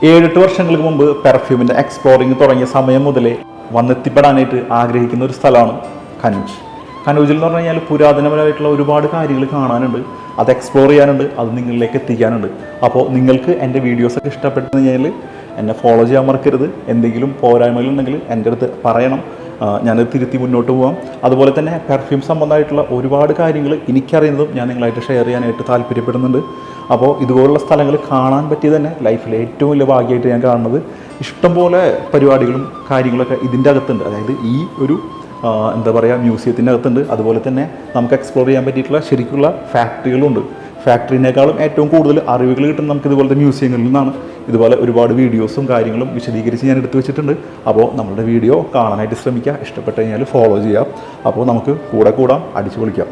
7-8 വർഷങ്ങൾക്ക് മുമ്പ് പെർഫ്യൂമിൻ്റെ എക്സ്പ്ലോറിങ് തുടങ്ങിയ സമയം മുതലേ വന്നെത്തിപ്പെടാനായിട്ട് ആഗ്രഹിക്കുന്ന ഒരു സ്ഥലമാണ് കനൂജ്. കനൂജിൽ എന്ന് പറഞ്ഞു കഴിഞ്ഞാൽ പുരാതനപരമായിട്ടുള്ള ഒരുപാട് കാര്യങ്ങൾ കാണാനുണ്ട്, അത് എക്സ്പ്ലോർ ചെയ്യാനുണ്ട്, അത് നിങ്ങളിലേക്ക് എത്തിക്കാനുണ്ട്. അപ്പോൾ നിങ്ങൾക്ക് എൻ്റെ വീഡിയോസൊക്കെ ഇഷ്ടപ്പെട്ടു കഴിഞ്ഞാൽ എന്നെ ഫോളോ ചെയ്യാൻ മറക്കരുത്. എന്തെങ്കിലും പോരായ്മകളുണ്ടെങ്കിൽ എൻ്റെ അടുത്ത് പറയണം, ഞാനത് തിരുത്തി മുന്നോട്ട് പോകാം. അതുപോലെ തന്നെ പെർഫ്യൂം സംബന്ധമായിട്ടുള്ള ഒരുപാട് കാര്യങ്ങൾ എനിക്കറിയുന്നതും ഞാൻ നിങ്ങളായിട്ട് ഷെയർ ചെയ്യാനായിട്ട് താല്പര്യപ്പെടുന്നുണ്ട്. അപ്പോൾ ഇതുപോലുള്ള സ്ഥലങ്ങൾ കാണാൻ പറ്റിയത് തന്നെ ലൈഫിലെ ഏറ്റവും വലിയ ഭാഗ്യമായിട്ട് ഞാൻ കാണുന്നത്. ഇഷ്ടംപോലെ പരിപാടികളും കാര്യങ്ങളൊക്കെ ഇതിൻ്റെ അകത്തുണ്ട്. അതായത് ഈ ഒരു എന്താ പറയുക, മ്യൂസിയത്തിൻ്റെ അകത്തുണ്ട്. അതുപോലെ തന്നെ നമുക്ക് എക്സ്പ്ലോർ ചെയ്യാൻ പറ്റിയിട്ടുള്ള ശരിക്കുള്ള ഫാക്ടറികളുണ്ട്. ഫാക്ടറിനേക്കാളും ഏറ്റവും കൂടുതൽ അറിവുകൾ കിട്ടുന്നത് നമുക്ക് ഇതുപോലത്തെ മ്യൂസിയങ്ങളിൽ നിന്നാണ്. ഇതുപോലെ ഒരുപാട് വീഡിയോസും കാര്യങ്ങളും വിശദീകരിച്ച് ഞാൻ എടുത്തു വെച്ചിട്ടുണ്ട്. അപ്പോൾ നമ്മളുടെ വീഡിയോ കാണാനായിട്ട് ശ്രമിക്കുക. ഇഷ്ടപ്പെട്ട് കഴിഞ്ഞാൽ ഫോളോ ചെയ്യാം. അപ്പോൾ നമുക്ക് കൂടെ കൂടാം, അടിച്ചു പൊളിക്കാം.